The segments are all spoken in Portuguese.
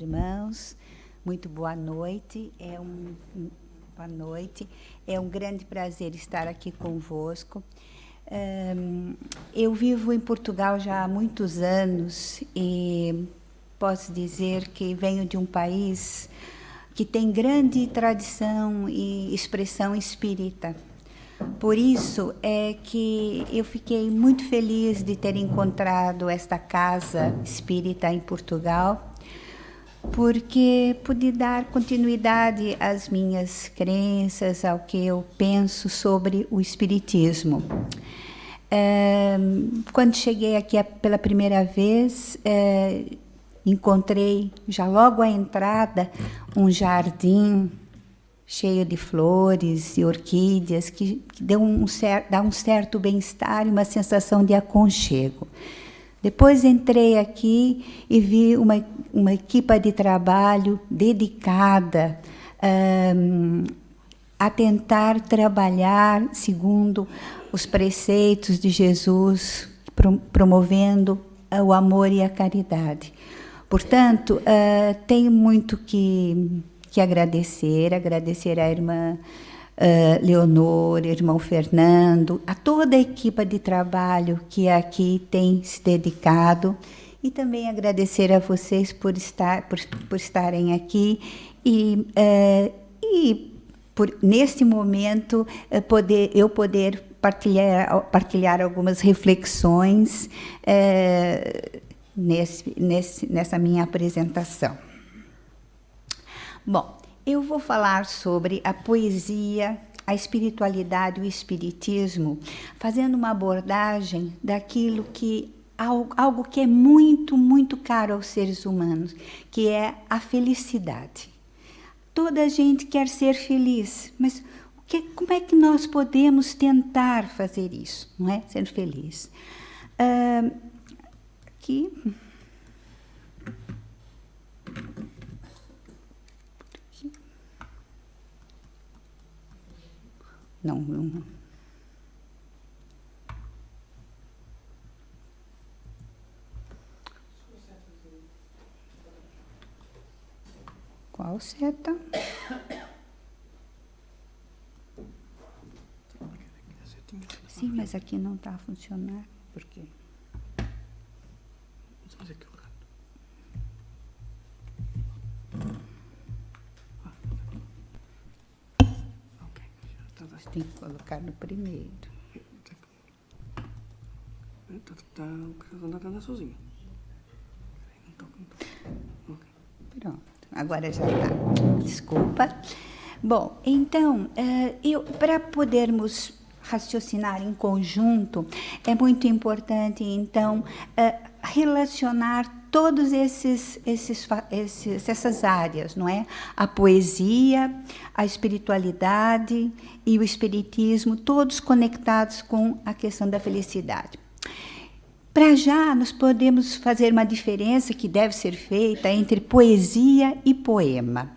irmãos. Muito boa noite. Boa noite. É um grande prazer estar aqui convosco. Eu vivo em Portugal já há muitos anos e posso dizer que venho de um país que tem grande tradição e expressão espírita. Por isso é que eu fiquei muito feliz de ter encontrado esta casa espírita em Portugal, porque pude dar continuidade às minhas crenças, ao que eu penso sobre o espiritismo. Quando cheguei aqui pela primeira vez, encontrei já logo à entrada um jardim cheio de flores e orquídeas que dá um certo bem-estar e uma sensação de aconchego. Depois entrei aqui e vi uma equipa de trabalho dedicada a tentar trabalhar segundo os preceitos de Jesus, promovendo o amor e a caridade. Portanto, tenho muito que agradecer à irmã Leonor, irmão Fernando, a toda a equipe de trabalho que aqui tem se dedicado, e também agradecer a vocês por estarem aqui e por, neste momento, poder partilhar algumas reflexões nessa minha apresentação. Bom, eu vou falar sobre a poesia, a espiritualidade e o espiritismo, fazendo uma abordagem daquilo que algo que é muito, muito caro aos seres humanos, que é a felicidade. Toda a gente quer ser feliz, mas como é que nós podemos tentar fazer isso, não é? Ser feliz. Aqui. Não. Qual seta? Sim, mas aqui não está a funcionar. Por quê? Você tem que colocar no primeiro. Tá sozinho. Pronto, agora já está. Desculpa. Bom, então, para podermos raciocinar em conjunto, é muito importante, então, relacionar todas essas áreas, não é? A poesia, a espiritualidade e o espiritismo, todos conectados com a questão da felicidade. Para já, nós podemos fazer uma diferença que deve ser feita entre poesia e poema.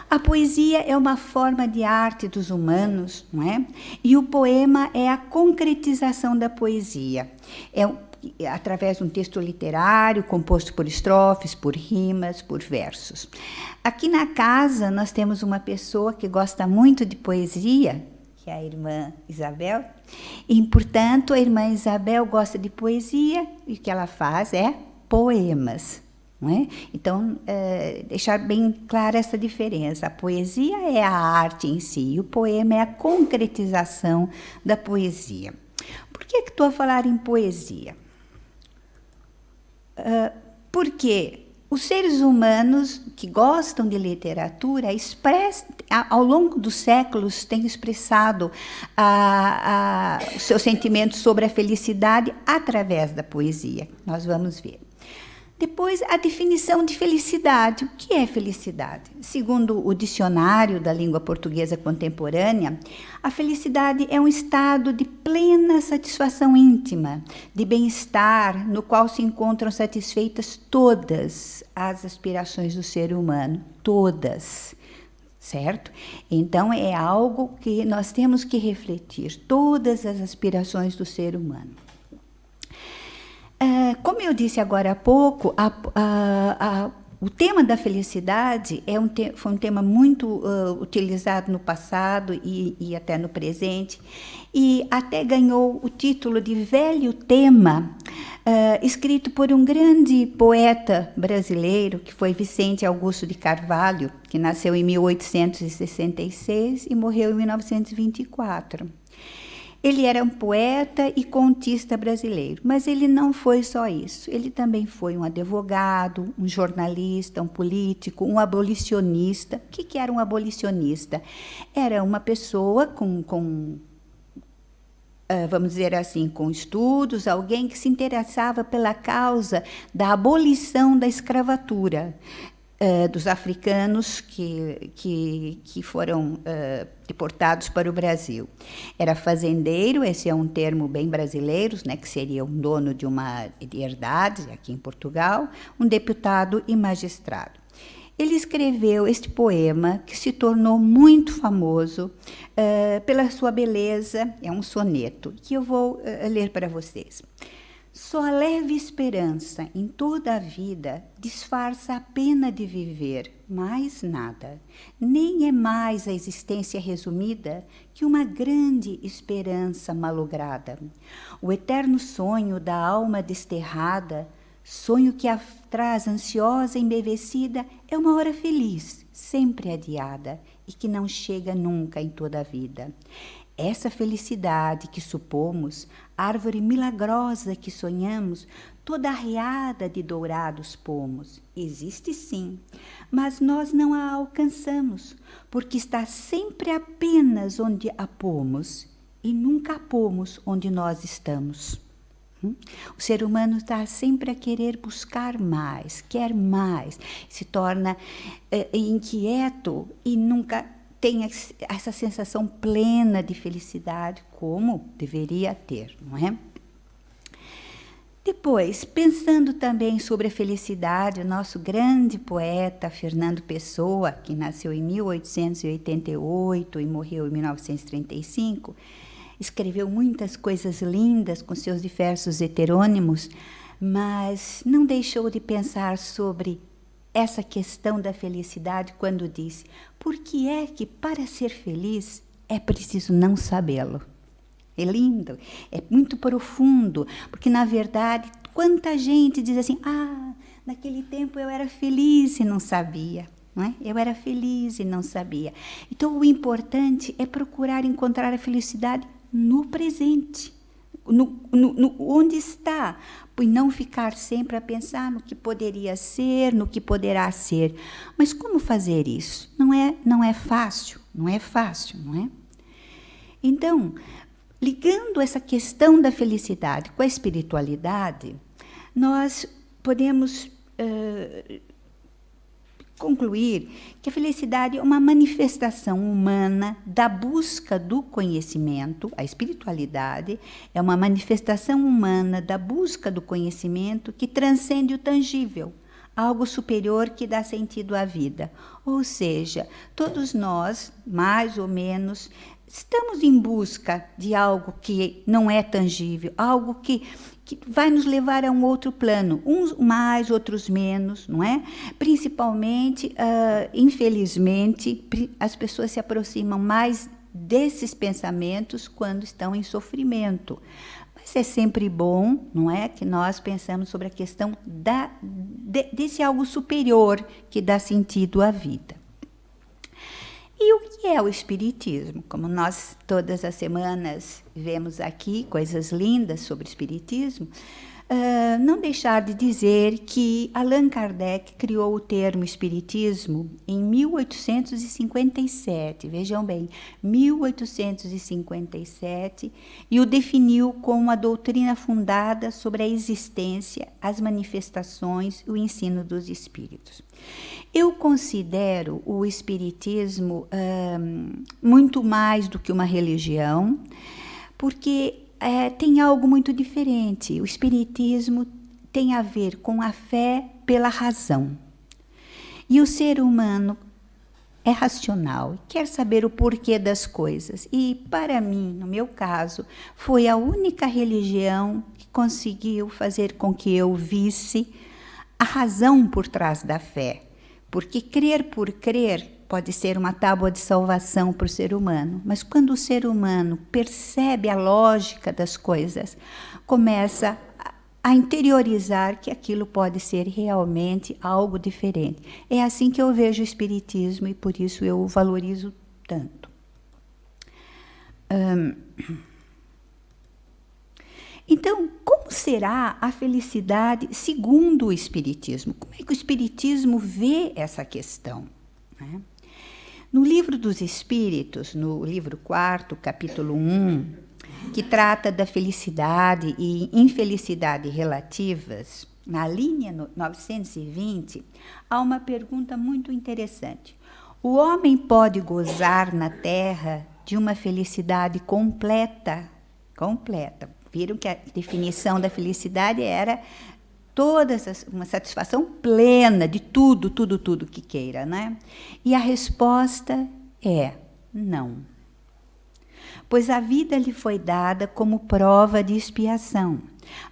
A poesia é uma forma de arte dos humanos, não é? E o poema é a concretização da poesia. Através de um texto literário, composto por estrofes, por rimas, por versos. Aqui na casa, nós temos uma pessoa que gosta muito de poesia, que é a irmã Isabel, e, portanto, a irmã Isabel gosta de poesia, e o que ela faz é poemas. Não é? Então, deixar bem clara essa diferença. A poesia é a arte em si, e o poema é a concretização da poesia. Por que estou a falar em poesia? Porque os seres humanos que gostam de literatura ao longo dos séculos têm expressado os seus sentimentos sobre a felicidade através da poesia. Nós vamos ver. Depois, a definição de felicidade. O que é felicidade? Segundo o dicionário da língua portuguesa contemporânea, a felicidade é um estado de plena satisfação íntima, de bem-estar, no qual se encontram satisfeitas todas as aspirações do ser humano. Todas. Certo? Então, é algo que nós temos que refletir. Todas as aspirações do ser humano. Como eu disse agora há pouco, O tema da felicidade foi um tema muito utilizado no passado e até no presente, e até ganhou o título de velho tema, escrito por um grande poeta brasileiro, que foi Vicente Augusto de Carvalho, que nasceu em 1866 e morreu em 1924. Ele era um poeta e contista brasileiro, mas ele não foi só isso. Ele também foi um advogado, um jornalista, um político, um abolicionista. O que era um abolicionista? Era uma pessoa vamos dizer assim, com estudos, alguém que se interessava pela causa da abolição da escravatura. Dos africanos que foram deportados para o Brasil. Era fazendeiro, esse é um termo bem brasileiro, né, que seria um dono de uma herdade, aqui em Portugal, um deputado e magistrado. Ele escreveu este poema, que se tornou muito famoso pela sua beleza, é um soneto, que eu vou ler para vocês. Só a leve esperança em toda a vida disfarça a pena de viver, mais nada. Nem é mais a existência resumida que uma grande esperança malograda. O eterno sonho da alma desterrada, sonho que a traz ansiosa e embevecida, é uma hora feliz, sempre adiada, e que não chega nunca em toda a vida. Essa felicidade que supomos, árvore milagrosa que sonhamos, toda arreada de dourados pomos, existe sim, mas nós não a alcançamos, porque está sempre apenas onde a pomos, e nunca a pomos onde nós estamos. O ser humano está sempre a querer buscar mais, quer mais, se torna inquieto e nunca tem essa sensação plena de felicidade como deveria ter, não é? Depois, pensando também sobre a felicidade, o nosso grande poeta Fernando Pessoa, que nasceu em 1888 e morreu em 1935, escreveu muitas coisas lindas com seus diversos heterônimos, mas não deixou de pensar sobre essa questão da felicidade quando disse: por que é que para ser feliz é preciso não sabê-lo? É lindo, é muito profundo, porque na verdade quanta gente diz assim: naquele tempo eu era feliz e não sabia. Não é? Eu era feliz e não sabia. Então o importante é procurar encontrar a felicidade no presente, onde está, e não ficar sempre a pensar no que poderia ser, no que poderá ser. Mas como fazer isso? Não é fácil, não é? Então, ligando essa questão da felicidade com a espiritualidade, nós podemos concluir que a felicidade é uma manifestação humana da busca do conhecimento. A espiritualidade é uma manifestação humana da busca do conhecimento que transcende o tangível, algo superior que dá sentido à vida. Ou seja, todos nós, mais ou menos, estamos em busca de algo que não é tangível, algo que vai nos levar a um outro plano, uns mais, outros menos, não é? Principalmente, infelizmente, as pessoas se aproximam mais desses pensamentos quando estão em sofrimento. Mas é sempre bom, não é, que nós pensamos sobre a questão desse algo superior que dá sentido à vida. E o que é o Espiritismo? Como nós todas as semanas vemos aqui coisas lindas sobre o Espiritismo, não deixar de dizer que Allan Kardec criou o termo Espiritismo em 1857, vejam bem, 1857, e o definiu como a doutrina fundada sobre a existência, as manifestações e o ensino dos espíritos. Eu considero o Espiritismo muito mais do que uma religião, porque tem algo muito diferente. O Espiritismo tem a ver com a fé pela razão. E o ser humano é racional, quer saber o porquê das coisas. E, para mim, no meu caso, foi a única religião que conseguiu fazer com que eu visse a razão por trás da fé, porque crer por crer pode ser uma tábua de salvação para o ser humano, mas quando o ser humano percebe a lógica das coisas, começa a interiorizar que aquilo pode ser realmente algo diferente. É assim que eu vejo o Espiritismo e por isso eu o valorizo tanto. Então, como será a felicidade segundo o Espiritismo? Como é que o Espiritismo vê essa questão? Né? No Livro dos Espíritos, no livro 4, capítulo 1, que trata da felicidade e infelicidade relativas, na linha 920, há uma pergunta muito interessante. O homem pode gozar na Terra de uma felicidade completa? Completa. Viram que a definição da felicidade era uma satisfação plena de tudo que queira, né? E a resposta é não. Pois a vida lhe foi dada como prova de expiação,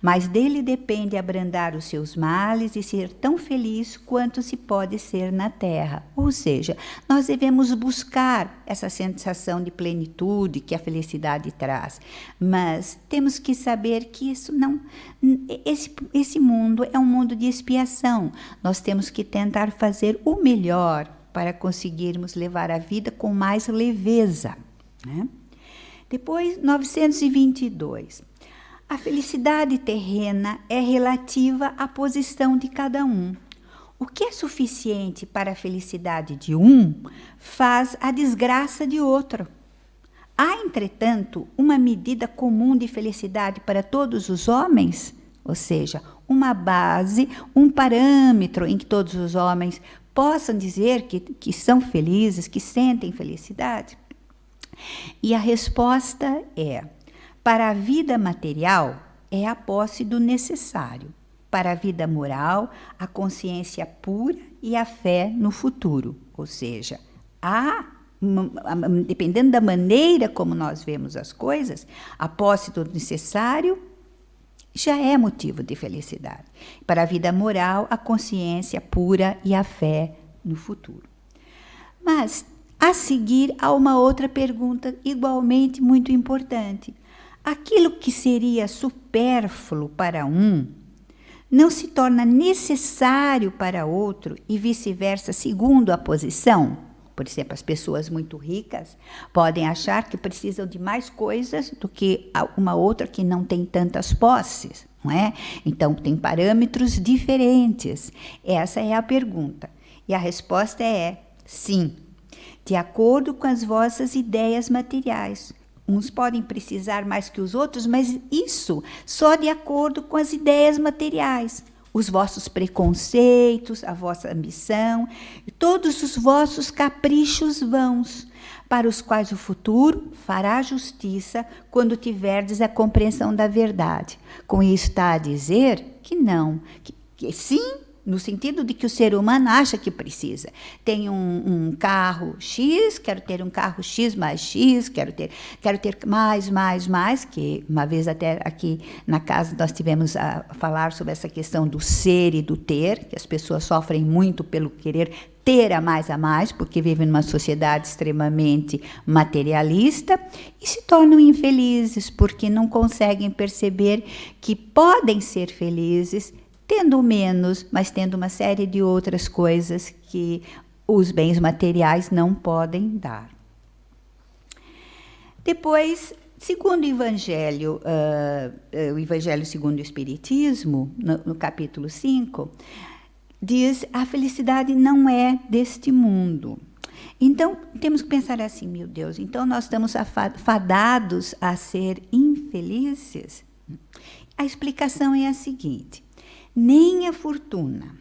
mas dele depende abrandar os seus males e ser tão feliz quanto se pode ser na terra. Ou seja, nós devemos buscar essa sensação de plenitude que a felicidade traz, mas temos que saber que isso não, esse mundo é um mundo de expiação. Nós temos que tentar fazer o melhor para conseguirmos levar a vida com mais leveza, né? Depois, 922. A felicidade terrena é relativa à posição de cada um. O que é suficiente para a felicidade de um faz a desgraça de outro. Há, entretanto, uma medida comum de felicidade para todos os homens, ou seja, uma base, um parâmetro em que todos os homens possam dizer que são felizes, que sentem felicidade? E a resposta é: para a vida material, é a posse do necessário. Para a vida moral, a consciência pura e a fé no futuro. Ou seja, dependendo da maneira como nós vemos as coisas, a posse do necessário já é motivo de felicidade. Para a vida moral, a consciência pura e a fé no futuro. Mas a seguir, há uma outra pergunta igualmente muito importante. Aquilo que seria supérfluo para um não se torna necessário para outro e vice-versa, segundo a posição? Por exemplo, as pessoas muito ricas podem achar que precisam de mais coisas do que uma outra que não tem tantas posses, não é? Então, tem parâmetros diferentes. Essa é a pergunta. E a resposta é sim. De acordo com as vossas ideias materiais. Uns podem precisar mais que os outros, mas isso só de acordo com as ideias materiais. Os vossos preconceitos, a vossa ambição, e todos os vossos caprichos vãos, para os quais o futuro fará justiça quando tiverdes a compreensão da verdade. Com isso está a dizer que não, que sim, no sentido de que o ser humano acha que precisa. Tem um carro X, quero ter um carro X mais X, quero ter mais, que uma vez até aqui na casa nós tivemos a falar sobre essa questão do ser e do ter, que as pessoas sofrem muito pelo querer ter a mais, porque vivem numa sociedade extremamente materialista e se tornam infelizes, porque não conseguem perceber que podem ser felizes tendo menos, mas tendo uma série de outras coisas que os bens materiais não podem dar. Depois, segundo o Evangelho segundo o Espiritismo, no capítulo 5, diz: a felicidade não é deste mundo. Então, temos que pensar assim, meu Deus, então nós estamos fadados a ser infelizes? A explicação é a seguinte: nem a fortuna,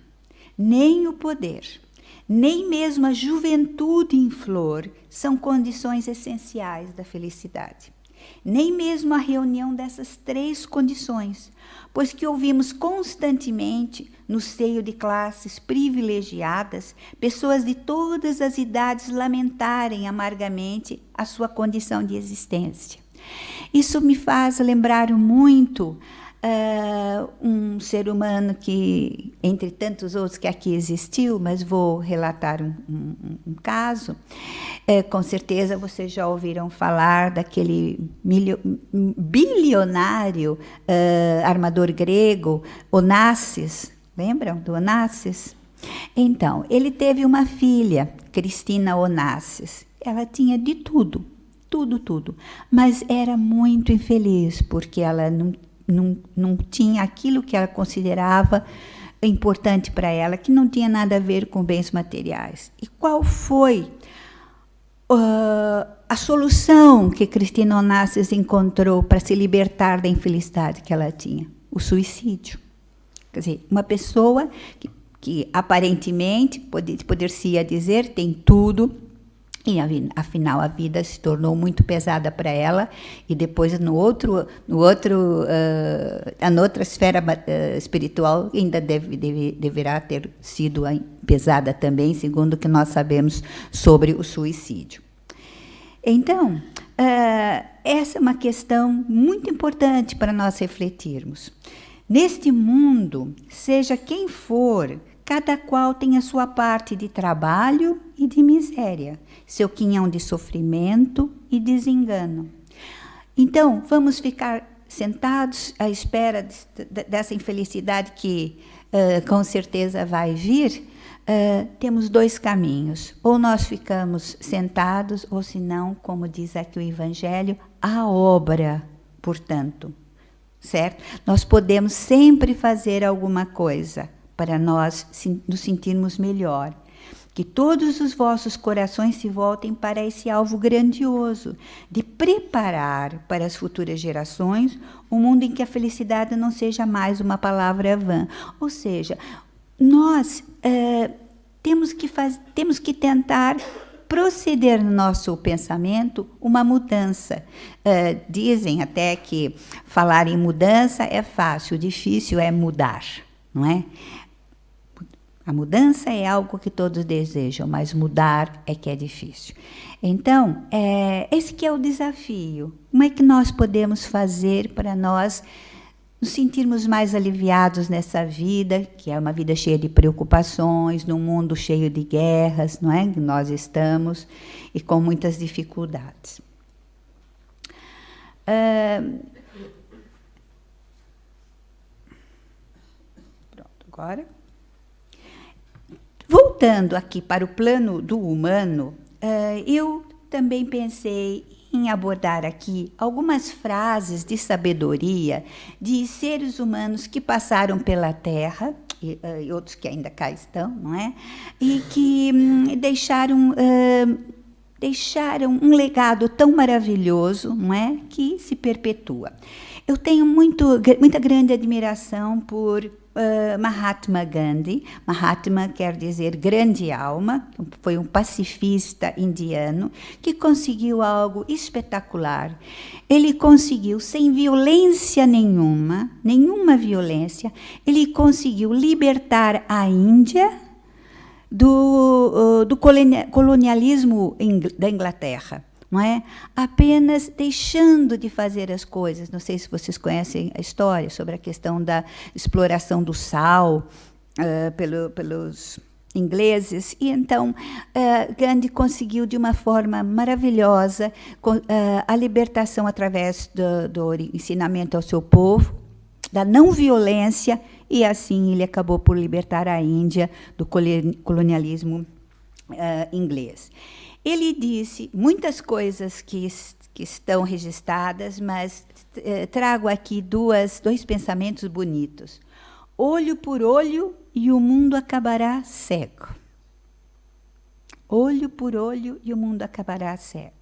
nem o poder, nem mesmo a juventude em flor são condições essenciais da felicidade. Nem mesmo a reunião dessas três condições, pois que ouvimos constantemente, no seio de classes privilegiadas, pessoas de todas as idades lamentarem amargamente a sua condição de existência. Isso me faz lembrar muito um ser humano que, entre tantos outros que aqui existiu, mas vou relatar um caso. Com certeza vocês já ouviram falar daquele bilionário armador grego, Onassis. Lembram do Onassis? Então, ele teve uma filha, Cristina Onassis. Ela tinha de tudo, tudo, mas era muito infeliz, porque ela não tinha aquilo que ela considerava importante para ela, que não tinha nada a ver com bens materiais. E qual foi a solução que Cristina Onassis encontrou para se libertar da infelicidade que ela tinha? O suicídio. Quer dizer, uma pessoa que aparentemente, poder-se dizer, tem tudo, e afinal a vida se tornou muito pesada para ela, e depois na outra esfera espiritual ainda deverá ter sido pesada também, segundo o que nós sabemos sobre o suicídio. Então, essa é uma questão muito importante para nós refletirmos. Neste mundo, seja quem for, cada qual tem a sua parte de trabalho e de miséria, seu quinhão de sofrimento e desengano. Então, vamos ficar sentados à espera dessa infelicidade que com certeza vai vir? Temos dois caminhos. Ou nós ficamos sentados, ou se não, como diz aqui o Evangelho, a obra, portanto. Certo? Nós podemos sempre fazer alguma coisa para nós nos sentirmos melhor. Que todos os vossos corações se voltem para esse alvo grandioso, de preparar para as futuras gerações um mundo em que a felicidade não seja mais uma palavra vã. Ou seja, nós temos que tentar proceder no nosso pensamento uma mudança. Dizem até que falar em mudança é fácil, o difícil é mudar, não é? A mudança é algo que todos desejam, mas mudar é que é difícil. Então, esse que é o desafio. Como é que nós podemos fazer para nós nos sentirmos mais aliviados nessa vida, que é uma vida cheia de preocupações, num mundo cheio de guerras, não é? Nós estamos, e com muitas dificuldades. Pronto, agora. Voltando aqui para o plano do humano, eu também pensei em abordar aqui algumas frases de sabedoria de seres humanos que passaram pela Terra, e outros que ainda cá estão, não é? E que deixaram um legado tão maravilhoso, não é? Que se perpetua. Eu tenho muita grande admiração por Mahatma Gandhi. Mahatma quer dizer grande alma, foi um pacifista indiano que conseguiu algo espetacular. Ele conseguiu, sem violência nenhuma violência, ele conseguiu libertar a Índia do colonialismo da Inglaterra. Não é? Apenas deixando de fazer as coisas. Não sei se vocês conhecem a história sobre a questão da exploração do sal pelos ingleses. E então Gandhi conseguiu de uma forma maravilhosa a libertação através do ensinamento ao seu povo, da não violência, e assim ele acabou por libertar a Índia do colonialismo inglês. Ele disse muitas coisas que estão registradas, mas trago aqui dois pensamentos bonitos. Olho por olho e o mundo acabará cego. Olho por olho e o mundo acabará cego.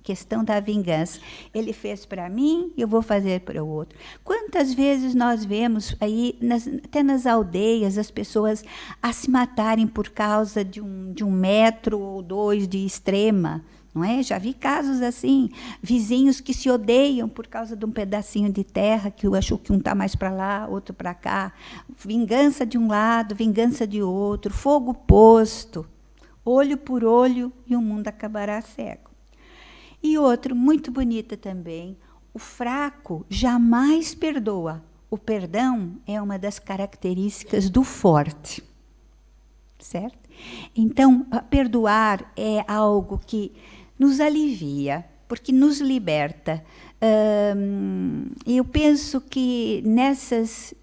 Questão da vingança. Ele fez para mim, eu vou fazer para o outro. Quantas vezes nós vemos aí, até nas aldeias, as pessoas a se matarem por causa de um metro ou dois de extrema, não é? Já vi casos assim, vizinhos que se odeiam por causa de um pedacinho de terra, que eu acho que um está mais para lá, outro para cá. Vingança de um lado, vingança de outro, fogo posto. Olho por olho e o mundo acabará cego. E outro, muito bonita também, o fraco jamais perdoa, o perdão é uma das características do forte, certo? Então, perdoar é algo que nos alivia, porque nos liberta. Eu penso que nessas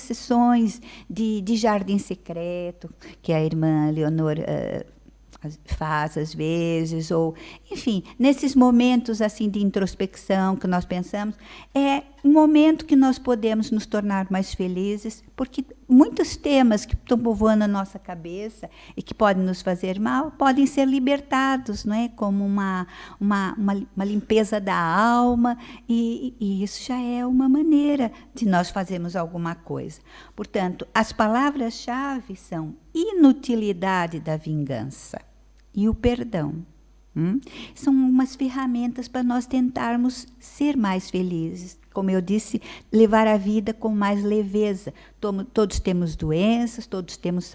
sessões de jardim secreto, que a irmã Leonor faz às vezes, ou, enfim, nesses momentos assim de introspecção que nós pensamos, é um momento que nós podemos nos tornar mais felizes, porque muitos temas que estão povoando a nossa cabeça e que podem nos fazer mal, podem ser libertados, não é? Como uma limpeza da alma, e isso já é uma maneira de nós fazermos alguma coisa. Portanto, as palavras-chave são inutilidade da vingança e o perdão. São umas ferramentas para nós tentarmos ser mais felizes. Como eu disse, levar a vida com mais leveza. Todos temos doenças, todos temos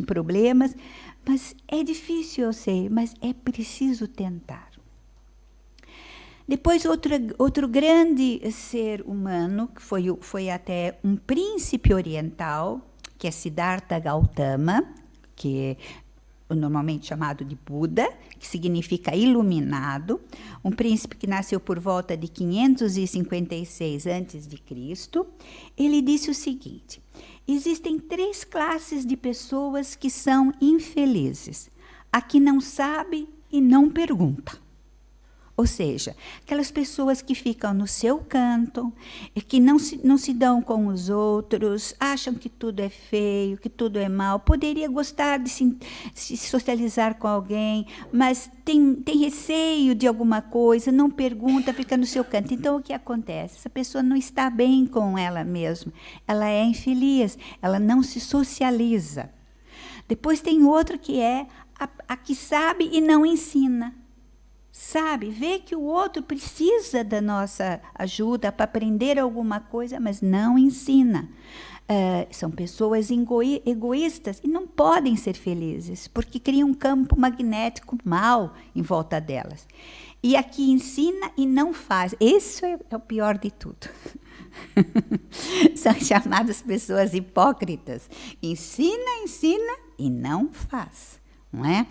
problemas, mas é difícil, eu sei, mas é preciso tentar. Depois, outro grande ser humano, que foi até um príncipe oriental, que é Siddhartha Gautama, que é normalmente chamado de Buda, que significa iluminado, um príncipe que nasceu por volta de 556 a.C., ele disse o seguinte: existem 3 classes de pessoas que são infelizes: a que não sabe e não pergunta. Ou seja, aquelas pessoas que ficam no seu canto, e que não se dão com os outros, acham que tudo é feio, que tudo é mal, poderia gostar de se socializar com alguém, mas tem receio de alguma coisa, não pergunta, fica no seu canto. Então, o que acontece? Essa pessoa não está bem com ela mesma, ela é infeliz, ela não se socializa. Depois tem outro que é a que sabe e não ensina. Sabe, vê que o outro precisa da nossa ajuda para aprender alguma coisa, mas não ensina. São pessoas egoístas e não podem ser felizes, porque criam um campo magnético mau em volta delas. E aqui ensina e não faz. Isso é o pior de tudo. São chamadas pessoas hipócritas. Ensina e não faz. Não é?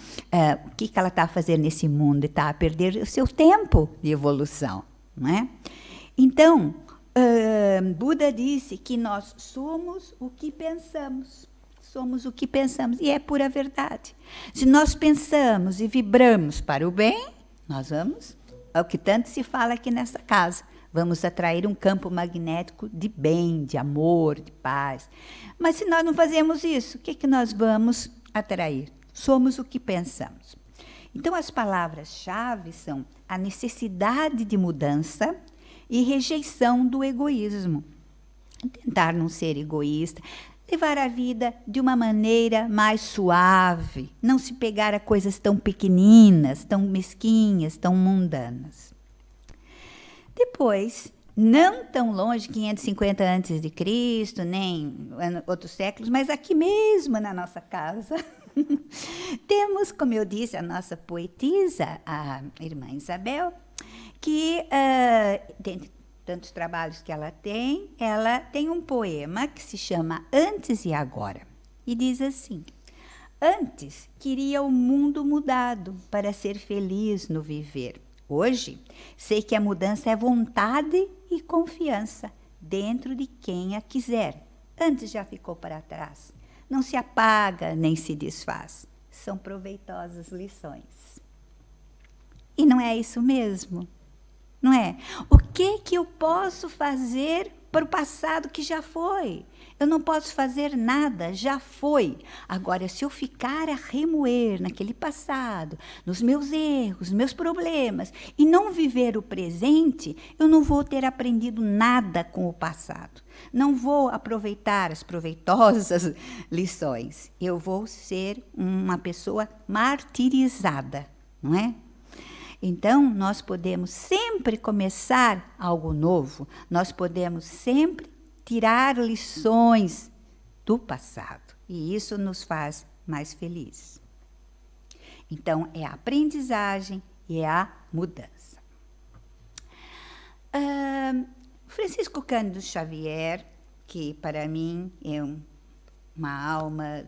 O que ela está a fazer nesse mundo? Está a perder o seu tempo de evolução. Não é? Então, Buda disse que nós somos o que pensamos. Somos o que pensamos. E é pura verdade. Se nós pensamos e vibramos para o bem, nós vamos, é o que tanto se fala aqui nessa casa, vamos atrair um campo magnético de bem, de amor, de paz. Mas se nós não fazemos isso, o que nós vamos atrair? Somos o que pensamos. Então, as palavras-chave são a necessidade de mudança e rejeição do egoísmo. Tentar não ser egoísta, levar a vida de uma maneira mais suave, não se pegar a coisas tão pequeninas, tão mesquinhas, tão mundanas. Depois, não tão longe, 550 a.C., nem outros séculos, mas aqui mesmo na nossa casa, temos, como eu disse, a nossa poetisa, a irmã Isabel, que, dentre tantos trabalhos que ela tem um poema que se chama Antes e Agora. E diz assim: antes queria o mundo mudado para ser feliz no viver. Hoje sei que a mudança é vontade e confiança dentro de quem a quiser. Antes já ficou para trás. Não se apaga nem se desfaz. São proveitosas lições. E não é isso mesmo? Não é? O que eu posso fazer para o passado que já foi? Eu não posso fazer nada, já foi. Agora, se eu ficar a remoer naquele passado, nos meus erros, meus problemas, e não viver o presente, eu não vou ter aprendido nada com o passado. Não vou aproveitar as proveitosas lições. Eu vou ser uma pessoa martirizada, não é? Então, nós podemos sempre começar algo novo, nós podemos sempre tirar lições do passado, e isso nos faz mais felizes. Então, é a aprendizagem e é a mudança. Francisco Cândido Xavier, que para mim é uma alma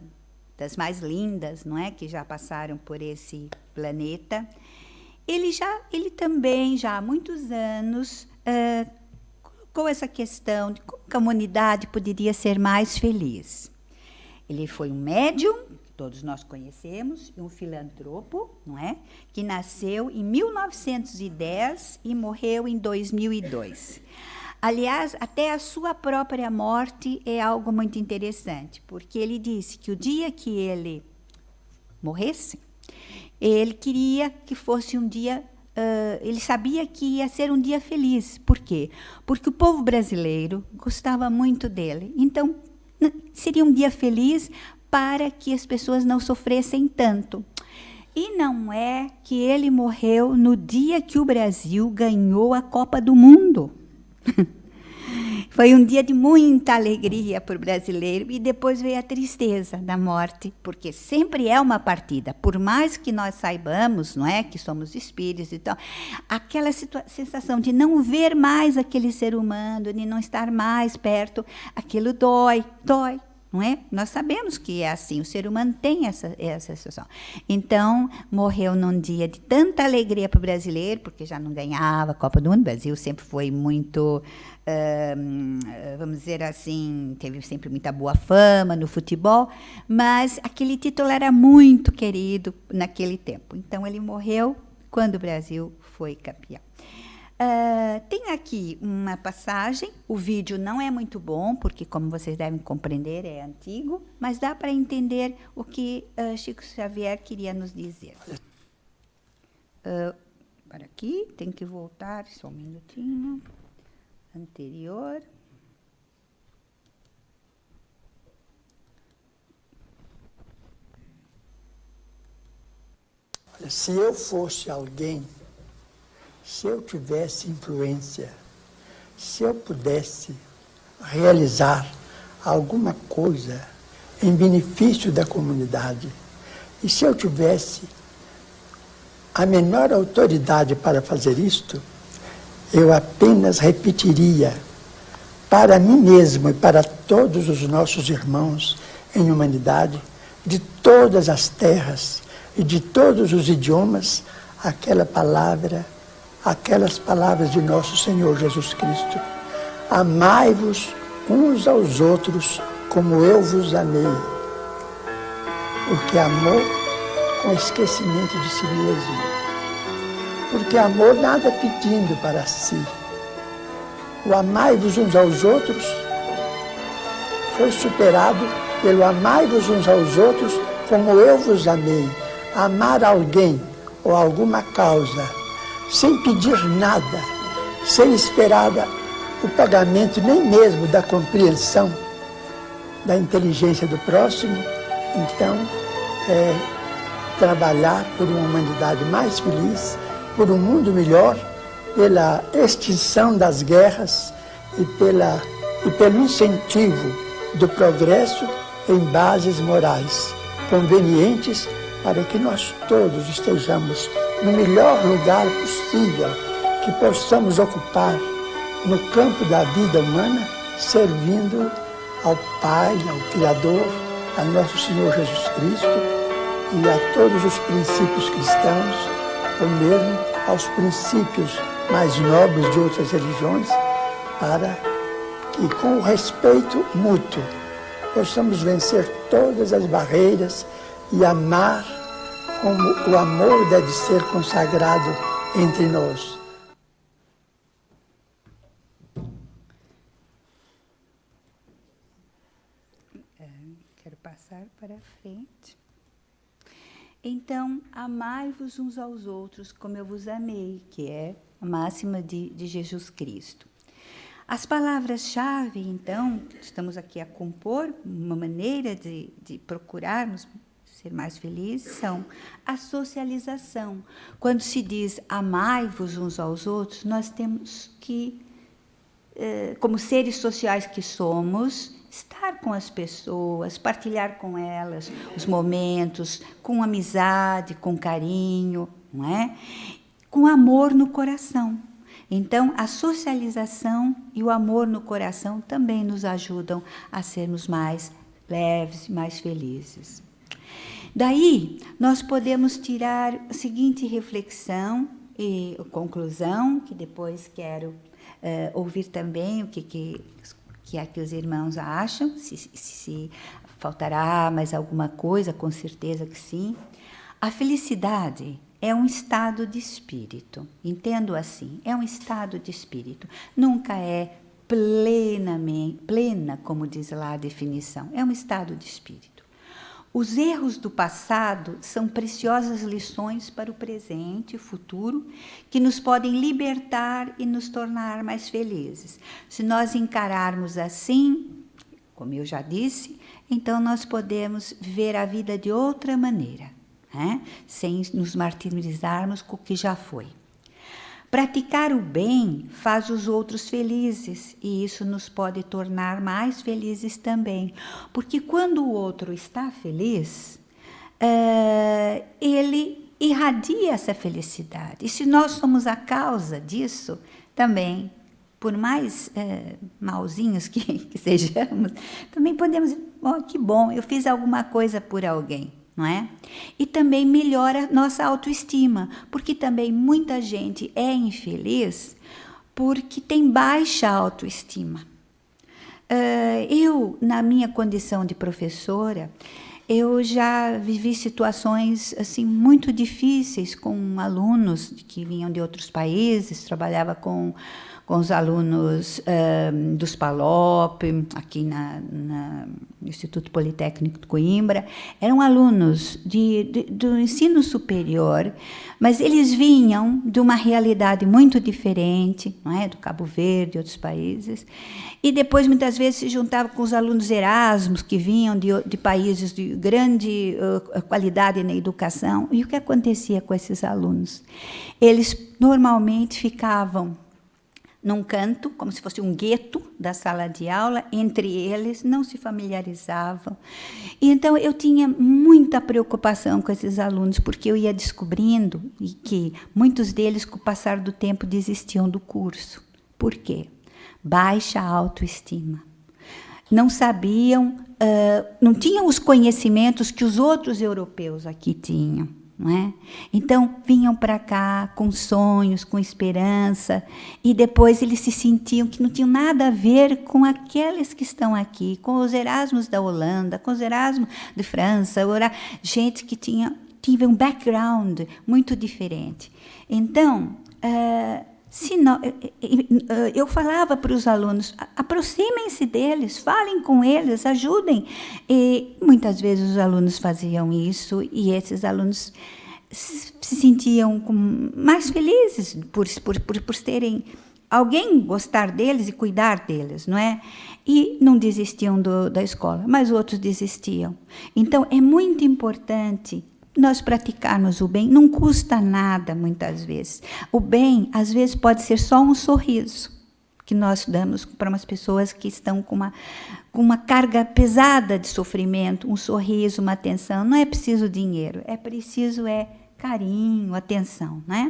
das mais lindas, não é, que já passaram por esse planeta, ele também já há muitos anos colocou essa questão de como a humanidade poderia ser mais feliz. Ele foi um médium, todos nós conhecemos, e um filantropo, não é? Que nasceu em 1910 e morreu em 2002. Aliás, até a sua própria morte é algo muito interessante, porque ele disse que o dia que ele morresse, ele queria que fosse um dia, ele sabia que ia ser um dia feliz. Por quê? Porque o povo brasileiro gostava muito dele. Então, seria um dia feliz para que as pessoas não sofressem tanto. E não é que ele morreu no dia que o Brasil ganhou a Copa do Mundo. Foi um dia de muita alegria para o brasileiro, e depois veio a tristeza da morte, porque sempre é uma partida, por mais que nós saibamos, não é, que somos espíritos e tal, aquela sensação de não ver mais aquele ser humano, de não estar mais perto, aquilo dói, não é? Nós sabemos que é assim, o ser humano tem essa situação. Então, morreu num dia de tanta alegria para o brasileiro, porque já não ganhava a Copa do Mundo. O Brasil sempre foi muito, vamos dizer assim, teve sempre muita boa fama no futebol, mas aquele título era muito querido naquele tempo. Então, ele morreu quando o Brasil foi campeão. Tem aqui uma passagem, o vídeo não é muito bom, porque, como vocês devem compreender, é antigo, mas dá para entender o que Chico Xavier queria nos dizer. Para aqui, tem que voltar, só um minutinho. Anterior. Se eu fosse alguém, se eu tivesse influência, se eu pudesse realizar alguma coisa em benefício da comunidade, e se eu tivesse a menor autoridade para fazer isto, eu apenas repetiria para mim mesmo e para todos os nossos irmãos em humanidade, de todas as terras e de todos os idiomas, aquelas palavras de nosso Senhor Jesus Cristo: amai-vos uns aos outros como eu vos amei. Porque amor com esquecimento de si mesmo. Porque amor nada pedindo para si. O amai-vos uns aos outros foi superado pelo amai-vos uns aos outros como eu vos amei. Amar alguém ou alguma causa sem pedir nada, sem esperar o pagamento nem mesmo da compreensão da inteligência do próximo, então é trabalhar por uma humanidade mais feliz, por um mundo melhor, pela extinção das guerras e pelo incentivo do progresso em bases morais convenientes para que nós todos estejamos no melhor lugar possível que possamos ocupar no campo da vida humana, servindo ao Pai, ao Criador, a nosso Senhor Jesus Cristo e a todos os princípios cristãos, ou mesmo aos princípios mais nobres de outras religiões, para que, com o respeito mútuo, possamos vencer todas as barreiras e amar como o amor deve ser consagrado entre nós. Quero passar para frente. Então, amai-vos uns aos outros como eu vos amei, que é a máxima de Jesus Cristo. As palavras-chave, então, estamos aqui a compor uma maneira de procurarmos ser mais felizes, são a socialização. Quando se diz amai-vos uns aos outros, nós temos que, como seres sociais que somos, estar com as pessoas, partilhar com elas os momentos, com amizade, com carinho, não é? Com amor no coração. Então, a socialização e o amor no coração também nos ajudam a sermos mais leves e mais felizes. Daí, nós podemos tirar a seguinte reflexão e conclusão, que depois quero ouvir também o que é que os irmãos acham, se faltará mais alguma coisa, com certeza que sim. A felicidade é um estado de espírito, entendo assim, é um estado de espírito, nunca é plena, como diz lá a definição, é um estado de espírito. Os erros do passado são preciosas lições para o presente e futuro, que nos podem libertar e nos tornar mais felizes. Se nós encararmos assim, como eu já disse, então nós podemos ver a vida de outra maneira, né? Sem nos martirizarmos com o que já foi. Praticar o bem faz os outros felizes, e isso nos pode tornar mais felizes também, porque quando o outro está feliz, ele irradia essa felicidade, e se nós somos a causa disso, também, por mais malzinhos que sejamos, também podemos dizer, oh, que bom, eu fiz alguma coisa por alguém. Não é? E também melhora nossa autoestima, porque também muita gente é infeliz porque tem baixa autoestima. Eu, na minha condição de professora, eu já vivi situações assim muito difíceis com alunos que vinham de outros países, trabalhava com os alunos dos PALOP, aqui no Instituto Politécnico de Coimbra. Eram alunos do ensino superior, mas eles vinham de uma realidade muito diferente, não é? Do Cabo Verde, outros países, e depois muitas vezes se juntavam com os alunos Erasmus, que vinham de países de grande qualidade na educação. E o que acontecia com esses alunos? Eles normalmente ficavam num canto, como se fosse um gueto da sala de aula, entre eles, não se familiarizavam. E então eu tinha muita preocupação com esses alunos, porque eu ia descobrindo que muitos deles, com o passar do tempo, desistiam do curso. Por quê? Baixa autoestima. Não sabiam, não tinham os conhecimentos que os outros europeus aqui tinham. Não é? Então, vinham para cá com sonhos, com esperança, e depois eles se sentiam que não tinham nada a ver com aqueles que estão aqui, com os Erasmus da Holanda, com os Erasmus de França, gente que tinha um background muito diferente. Então, eu falava para os alunos, aproximem-se deles, falem com eles, ajudem. E muitas vezes os alunos faziam isso, e esses alunos se sentiam mais felizes por terem alguém gostar deles e cuidar deles, não é? E não desistiam da escola, mas outros desistiam. Então, é muito importante nós praticarmos o bem. Não custa nada, muitas vezes. O bem, às vezes, pode ser só um sorriso que nós damos para umas pessoas que estão com uma carga pesada de sofrimento, um sorriso, uma atenção. Não é preciso dinheiro, é preciso carinho, atenção, né?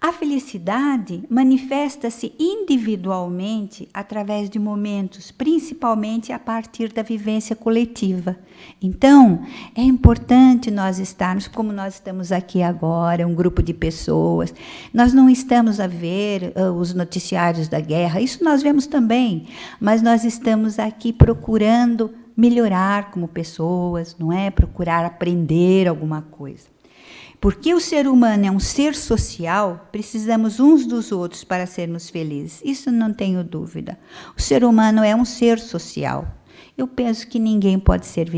A felicidade manifesta-se individualmente através de momentos, principalmente a partir da vivência coletiva. Então, é importante nós estarmos, como nós estamos aqui agora, um grupo de pessoas. Nós não estamos a ver os noticiários da guerra, isso nós vemos também, mas nós estamos aqui procurando melhorar como pessoas, não é? Procurar aprender alguma coisa. Porque o ser humano é um ser social, precisamos uns dos outros para sermos felizes. Isso não tenho dúvida. O ser humano é um ser social. Eu penso que ninguém pode ser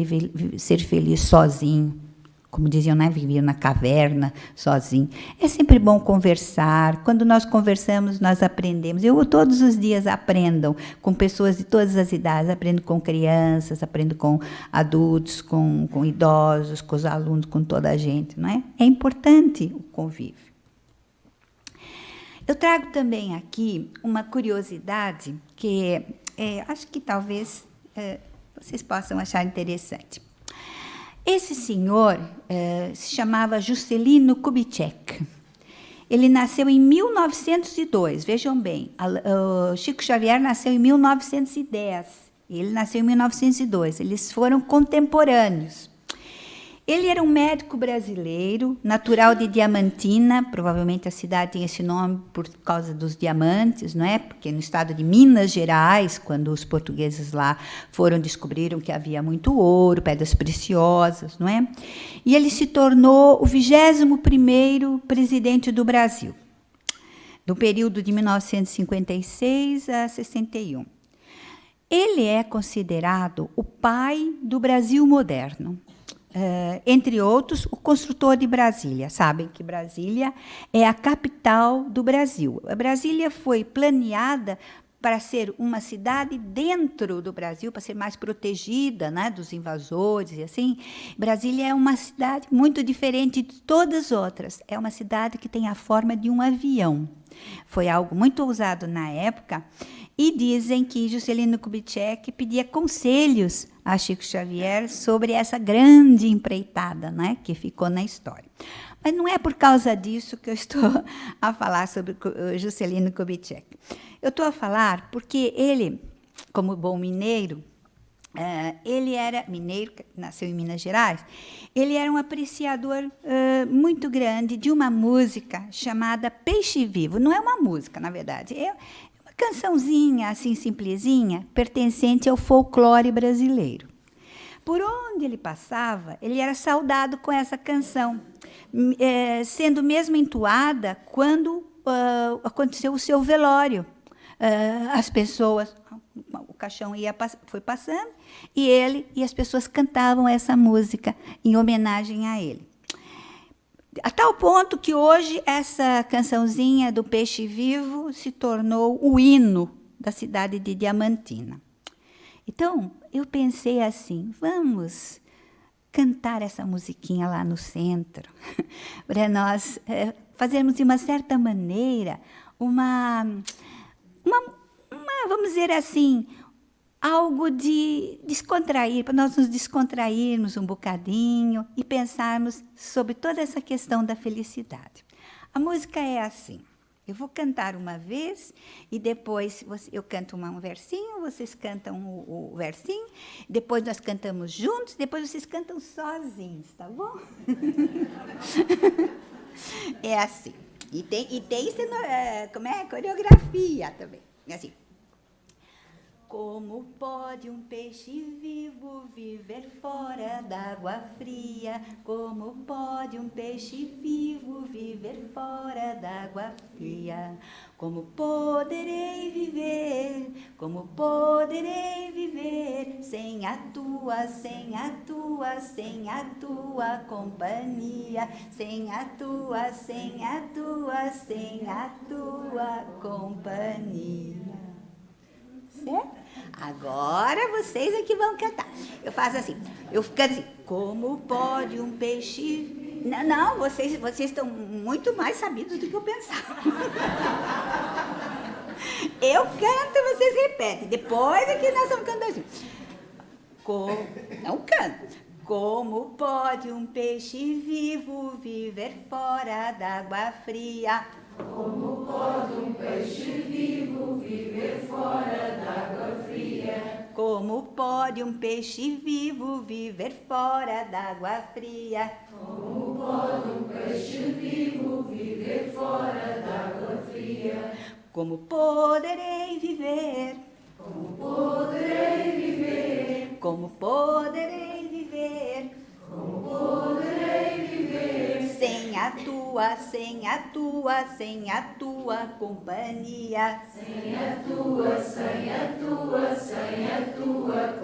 feliz sozinho. Como diziam, né? Viviam na caverna, sozinho. É sempre bom conversar. Quando nós conversamos, nós aprendemos. Eu todos os dias aprendo com pessoas de todas as idades. Aprendo com crianças, aprendo com adultos, com idosos, com os alunos, com toda a gente, não é? É importante o convívio. Eu trago também aqui uma curiosidade que acho que talvez vocês possam achar interessante. Esse senhor se chamava Juscelino Kubitschek. Ele nasceu em 1902, vejam bem. O Chico Xavier nasceu em 1910. Ele nasceu em 1902. Eles foram contemporâneos. Ele era um médico brasileiro, natural de Diamantina, provavelmente a cidade tem esse nome por causa dos diamantes, não é? Porque no estado de Minas Gerais, quando os portugueses lá descobriram que havia muito ouro, pedras preciosas, não é? E ele se tornou o 21º presidente do Brasil, do período de 1956 a 61. Ele é considerado o pai do Brasil moderno. Entre outros, o construtor de Brasília. Sabem que Brasília é a capital do Brasil. A Brasília foi planeada para ser uma cidade dentro do Brasil, para ser mais protegida, né, dos invasores e assim. Brasília é uma cidade muito diferente de todas as outras. É uma cidade que tem a forma de um avião. Foi algo muito ousado na época. E dizem que Juscelino Kubitschek pedia conselhos a Chico Xavier sobre essa grande empreitada, né, que ficou na história. Mas não é por causa disso que eu estou a falar sobre Juscelino Kubitschek. Eu estou a falar porque ele, como bom mineiro, ele era mineiro, nasceu em Minas Gerais, ele era um apreciador muito grande de uma música chamada Peixe Vivo. Não é uma música, na verdade, cançãozinha, assim, simplesinha, pertencente ao folclore brasileiro. Por onde ele passava, ele era saudado com essa canção, sendo mesmo entoada quando aconteceu o seu velório. As pessoas, o caixão foi passando, e ele e as pessoas cantavam essa música em homenagem a ele. A tal ponto que hoje essa cançãozinha do Peixe Vivo se tornou o hino da cidade de Diamantina. Então, eu pensei assim, vamos cantar essa musiquinha lá no centro, para nós fazermos de uma certa maneira vamos dizer assim, algo de descontrair, para nós nos descontrairmos um bocadinho e pensarmos sobre toda essa questão da felicidade. A música é assim, eu vou cantar uma vez e depois eu canto um versinho, vocês cantam o versinho, depois nós cantamos juntos, depois vocês cantam sozinhos, tá bom? É assim. E tem coreografia também. É assim. Como pode um peixe vivo viver fora d'água fria? Como pode um peixe vivo viver fora d'água fria? Como poderei viver? Como poderei viver sem a tua companhia? Sem a tua companhia. Certo? Agora vocês é que vão cantar. Eu faço assim, eu canto assim, como pode um peixe... Não, vocês estão muito mais sabidos do que eu pensava. Eu canto, vocês repetem. Depois é que nós vamos cantar assim. Não canto. Como pode um peixe vivo viver fora d'água fria? Como pode um peixe vivo viver fora d'água fria? Como pode um peixe vivo viver fora d'água fria? Como pode um peixe vivo viver fora d'água fria? Como poderei viver? Como poderei viver? Como poderei viver? Como poderei viver? Sem a tua companhia. Sem a tua companhia. Sem a tua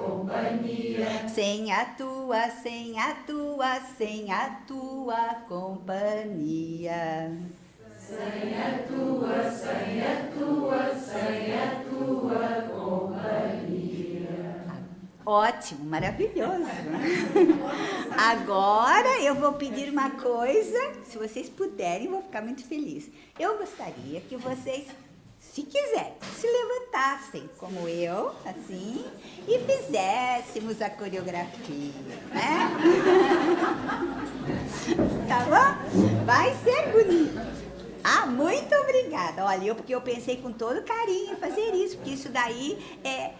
companhia. Sem a tua companhia. Ótimo, maravilhoso. Agora eu vou pedir uma coisa, se vocês puderem, eu vou ficar muito feliz. Eu gostaria que vocês, se quiserem, se levantassem como eu, assim, e fizéssemos a coreografia, né? Tá bom? Vai ser bonito. Ah, muito obrigada. Olha, porque eu pensei com todo carinho em fazer isso, porque isso daí é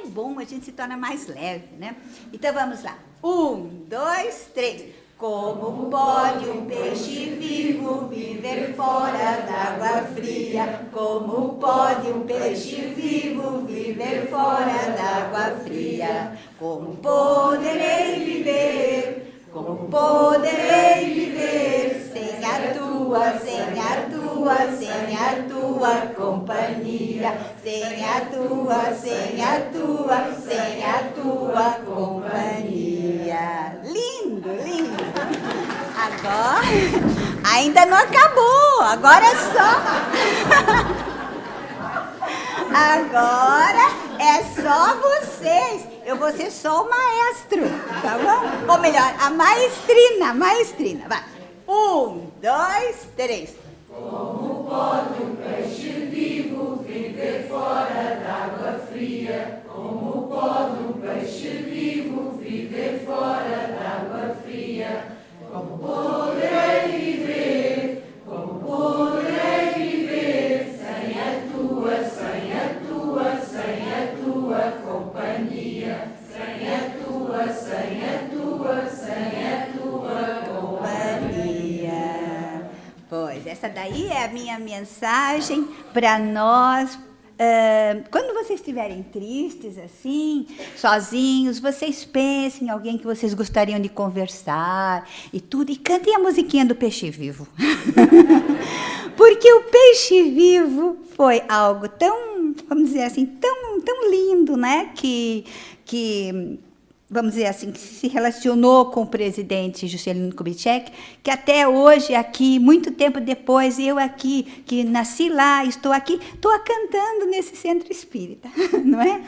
bom, a gente se torna mais leve, né? Então vamos lá. 1, 2, 3. Como pode um peixe vivo viver fora d'água fria? Como pode um peixe vivo viver fora d'água fria? Como poderei viver? Como poderei viver sem a tua, sem a tua, sem a tua companhia? Sem a tua, sem a tua, sem a tua companhia. Lindo, lindo. Agora, ainda não acabou, agora é só. Agora é só vocês. Eu vou ser só o maestro, tá bom? Ou melhor, a maestrina, vai. 1, 2, 3. Como pode um peixe vivo viver fora d'água fria? Como pode um peixe vivo viver fora d'água fria? Como poderei viver? Como poderei viver sem a tua, sem a tua, sem a tua companhia? Sem a tua, sem a tua, sem a tua companhia. Pois, essa daí é a minha mensagem para nós. Quando vocês estiverem tristes, assim, sozinhos, vocês pensem em alguém que vocês gostariam de conversar e tudo, e cantem a musiquinha do Peixe Vivo. Porque o Peixe Vivo foi algo tão, vamos dizer assim, tão lindo, né? Que vamos dizer assim, que se relacionou com o presidente Juscelino Kubitschek, que até hoje aqui, muito tempo depois, eu aqui, que nasci lá, estou aqui, estou cantando nesse centro espírita, não é?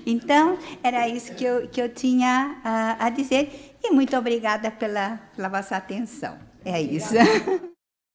Então, era isso que eu tinha a dizer, e muito obrigada pela vossa atenção. É isso.